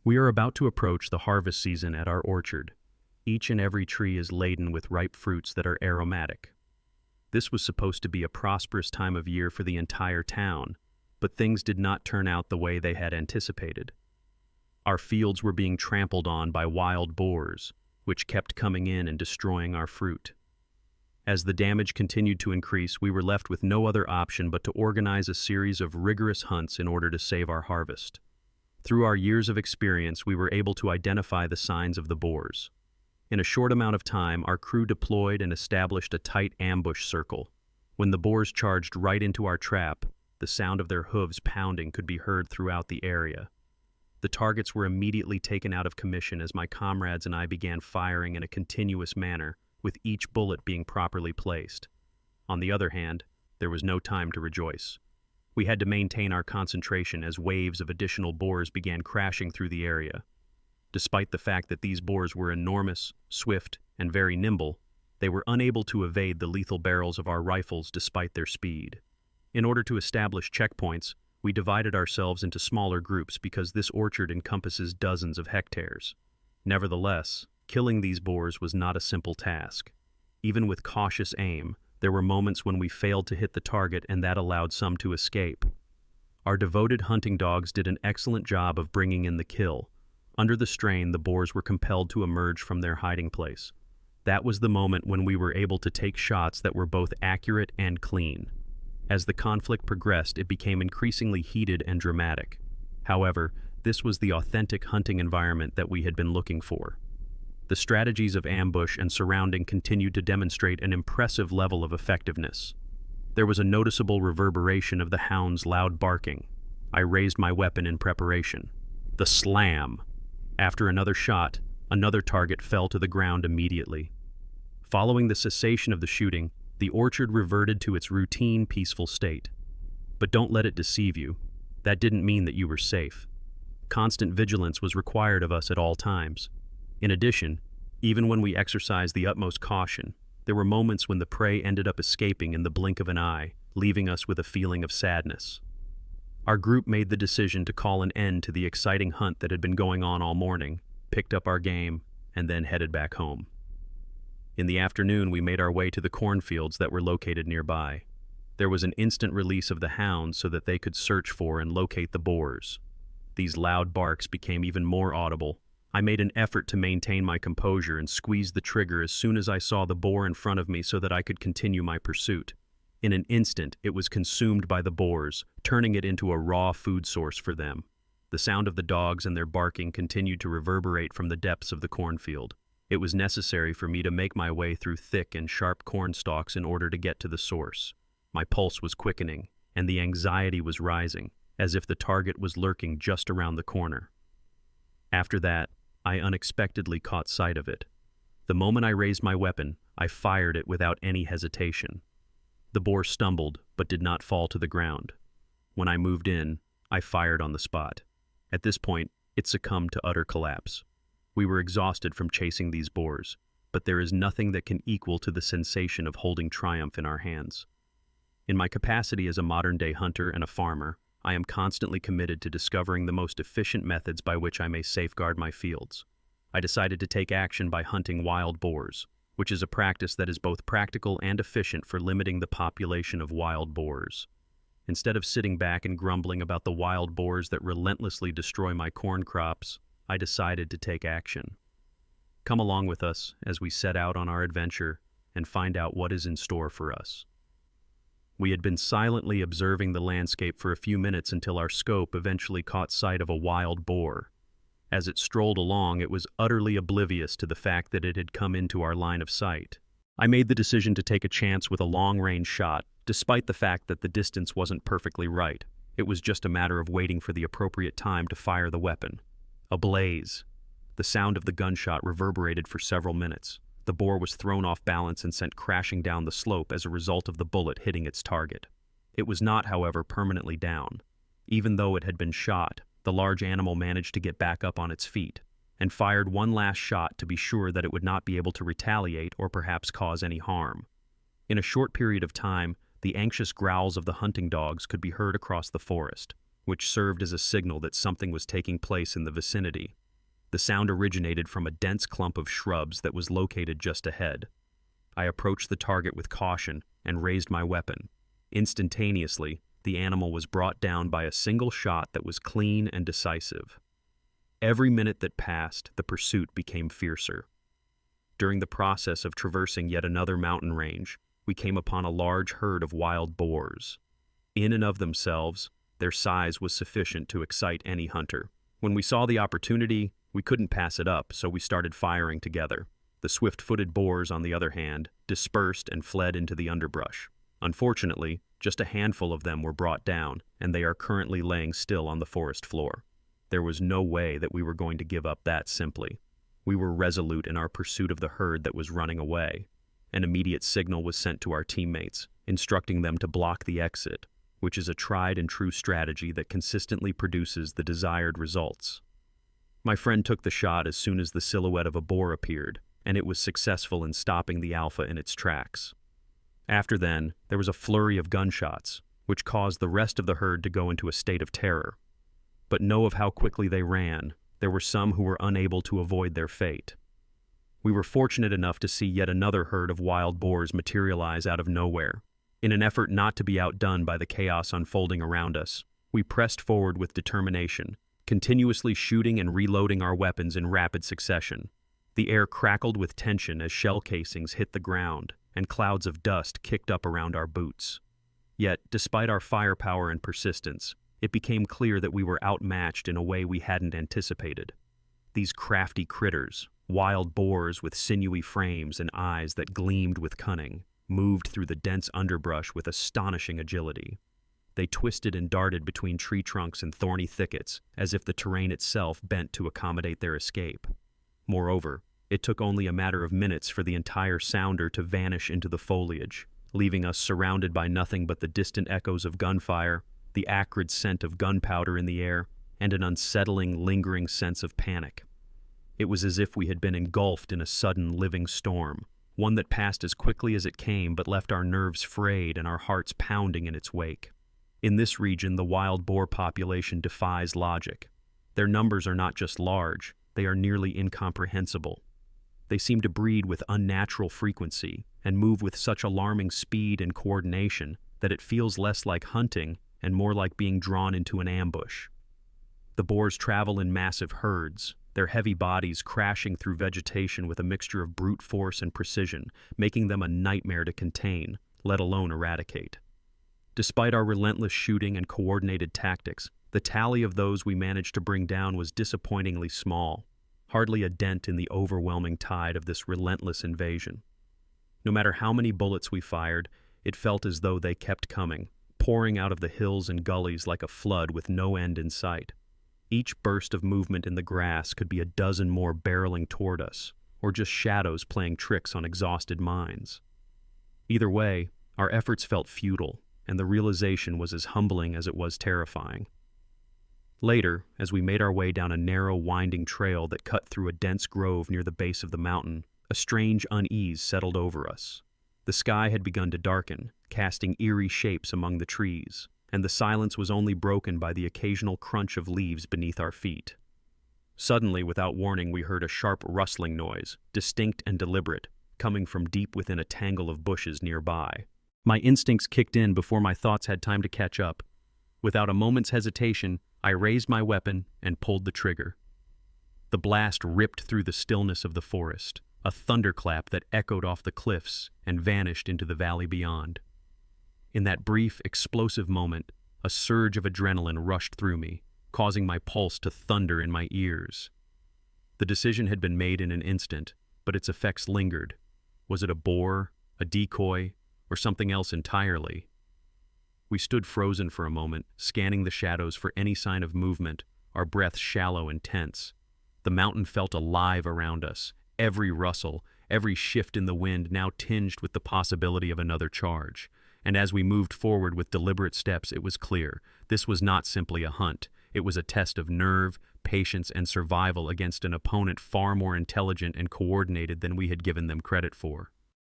We are about to approach the harvest season at our orchard. Each and every tree is laden with ripe fruits that are aromatic. This was supposed to be a prosperous time of year for the entire town, but things did not turn out the way they had anticipated. Our fields were being trampled on by wild boars, which kept coming in and destroying our fruit. As the damage continued to increase, we were left with no other option but to organize a series of rigorous hunts in order to save our harvest. Through our years of experience, we were able to identify the signs of the boars. In a short amount of time, our crew deployed and established a tight ambush circle. When the boars charged right into our trap, the sound of their hooves pounding could be heard throughout the area. The targets were immediately taken out of commission as my comrades and I began firing in a continuous manner, with each bullet being properly placed. On the other hand, there was no time to rejoice. We had to maintain our concentration as waves of additional boars began crashing through the area. Despite the fact that these boars were enormous, swift, and very nimble, they were unable to evade the lethal barrels of our rifles despite their speed. In order to establish checkpoints, we divided ourselves into smaller groups because this orchard encompasses dozens of hectares. Nevertheless, killing these boars was not a simple task. Even with cautious aim, there were moments when we failed to hit the target and that allowed some to escape. Our devoted hunting dogs did an excellent job of bringing in the kill. Under the strain, the boars were compelled to emerge from their hiding place. That was the moment when we were able to take shots that were both accurate and clean. As the conflict progressed, it became increasingly heated and dramatic. However, this was the authentic hunting environment that we had been looking for. The strategies of ambush and surrounding continued to demonstrate an impressive level of effectiveness. There was a noticeable reverberation of the hound's loud barking. I raised my weapon in preparation. The slam! After another shot, another target fell to the ground immediately. Following the cessation of the shooting, the orchard reverted to its routine, peaceful state. But don't let it deceive you. That didn't mean that you were safe. Constant vigilance was required of us at all times. In addition, even when we exercised the utmost caution, there were moments when the prey ended up escaping in the blink of an eye, leaving us with a feeling of sadness. Our group made the decision to call an end to the exciting hunt that had been going on all morning, picked up our game, and then headed back home. In the afternoon, we made our way to the cornfields that were located nearby. There was an instant release of the hounds so that they could search for and locate the boars. These loud barks became even more audible. I made an effort to maintain my composure and squeezed the trigger as soon as I saw the boar in front of me so that I could continue my pursuit. In an instant, it was consumed by the boars, turning it into a raw food source for them. The sound of the dogs and their barking continued to reverberate from the depths of the cornfield. It was necessary for me to make my way through thick and sharp corn stalks in order to get to the source. My pulse was quickening, and the anxiety was rising, as if the target was lurking just around the corner. After that, I unexpectedly caught sight of it. The moment I raised my weapon, I fired it without any hesitation. The boar stumbled, but did not fall to the ground. When I moved in, I fired on the spot. At this point, it succumbed to utter collapse. We were exhausted from chasing these boars, but there is nothing that can equal to the sensation of holding triumph in our hands. In my capacity as a modern-day hunter and a farmer, I am constantly committed to discovering the most efficient methods by which I may safeguard my fields. I decided to take action by hunting wild boars, which is a practice that is both practical and efficient for limiting the population of wild boars. Instead of sitting back and grumbling about the wild boars that relentlessly destroy my corn crops, I decided to take action. Come along with us as we set out on our adventure and find out what is in store for us. We had been silently observing the landscape for a few minutes until our scope eventually caught sight of a wild boar. As it strolled along, it was utterly oblivious to the fact that it had come into our line of sight. I made the decision to take a chance with a long-range shot, despite the fact that the distance wasn't perfectly right. It was just a matter of waiting for the appropriate time to fire the weapon. A blaze. The sound of the gunshot reverberated for several minutes. The boar was thrown off balance and sent crashing down the slope as a result of the bullet hitting its target. It was not, however, permanently down. Even though it had been shot, the large animal managed to get back up on its feet and fired one last shot to be sure that it would not be able to retaliate or perhaps cause any harm. In a short period of time, the anxious growls of the hunting dogs could be heard across the forest. which served as a signal that something was taking place in the vicinity. The sound originated from a dense clump of shrubs that was located just ahead. I approached the target with caution and raised my weapon. Instantaneously, the animal was brought down by a single shot that was clean and decisive. Every minute that passed, the pursuit became fiercer. During the process of traversing yet another mountain range, we came upon a large herd of wild boars. In and of themselves, their size was sufficient to excite any hunter. When we saw the opportunity, we couldn't pass it up, so we started firing together. The swift-footed boars, on the other hand, dispersed and fled into the underbrush. Unfortunately, just a handful of them were brought down, and they are currently laying still on the forest floor. There was no way that we were going to give up that simply. We were resolute in our pursuit of the herd that was running away. An immediate signal was sent to our teammates, instructing them to block the exit, which is a tried and true strategy that consistently produces the desired results. My friend took the shot as soon as the silhouette of a boar appeared, and it was successful in stopping the alpha in its tracks. After then, there was a flurry of gunshots, which caused the rest of the herd to go into a state of terror. But know of how quickly they ran. There were some who were unable to avoid their fate. We were fortunate enough to see yet another herd of wild boars materialize out of nowhere. In an effort not to be outdone by the chaos unfolding around us, we pressed forward with determination, continuously shooting and reloading our weapons in rapid succession. The air crackled with tension as shell casings hit the ground, and clouds of dust kicked up around our boots. Yet, despite our firepower and persistence, it became clear that we were outmatched in a way we hadn't anticipated. These crafty critters, wild boars with sinewy frames and eyes that gleamed with cunning, moved through the dense underbrush with astonishing agility. They twisted and darted between tree trunks and thorny thickets, as if the terrain itself bent to accommodate their escape. Moreover, it took only a matter of minutes for the entire sounder to vanish into the foliage, leaving us surrounded by nothing but the distant echoes of gunfire, the acrid scent of gunpowder in the air, and an unsettling, lingering sense of panic. It was as if we had been engulfed in a sudden living storm, one that passed as quickly as it came but left our nerves frayed and our hearts pounding in its wake. In this region, the wild boar population defies logic. Their numbers are not just large, they are nearly incomprehensible. They seem to breed with unnatural frequency and move with such alarming speed and coordination that it feels less like hunting and more like being drawn into an ambush. The boars travel in massive herds, their heavy bodies crashing through vegetation with a mixture of brute force and precision, making them a nightmare to contain, let alone eradicate. Despite our relentless shooting and coordinated tactics, the tally of those we managed to bring down was disappointingly small, hardly a dent in the overwhelming tide of this relentless invasion. No matter how many bullets we fired, it felt as though they kept coming, pouring out of the hills and gullies like a flood with no end in sight. Each burst of movement in the grass could be a dozen more barreling toward us, or just shadows playing tricks on exhausted minds. Either way, our efforts felt futile, and the realization was as humbling as it was terrifying. Later, as we made our way down a narrow, winding trail that cut through a dense grove near the base of the mountain, a strange unease settled over us. The sky had begun to darken, casting eerie shapes among the trees, and the silence was only broken by the occasional crunch of leaves beneath our feet. Suddenly, without warning, we heard a sharp rustling noise, distinct and deliberate, coming from deep within a tangle of bushes nearby. My instincts kicked in before my thoughts had time to catch up. Without a moment's hesitation, I raised my weapon and pulled the trigger. The blast ripped through the stillness of the forest, a thunderclap that echoed off the cliffs and vanished into the valley beyond. In that brief, explosive moment, a surge of adrenaline rushed through me, causing my pulse to thunder in my ears. The decision had been made in an instant, but its effects lingered. Was it a boar, a decoy, or something else entirely? We stood frozen for a moment, scanning the shadows for any sign of movement, our breaths shallow and tense. The mountain felt alive around us, every rustle, every shift in the wind now tinged with the possibility of another charge. And as we moved forward with deliberate steps, it was clear, this was not simply a hunt. It was a test of nerve, patience, and survival against an opponent far more intelligent and coordinated than we had given them credit for.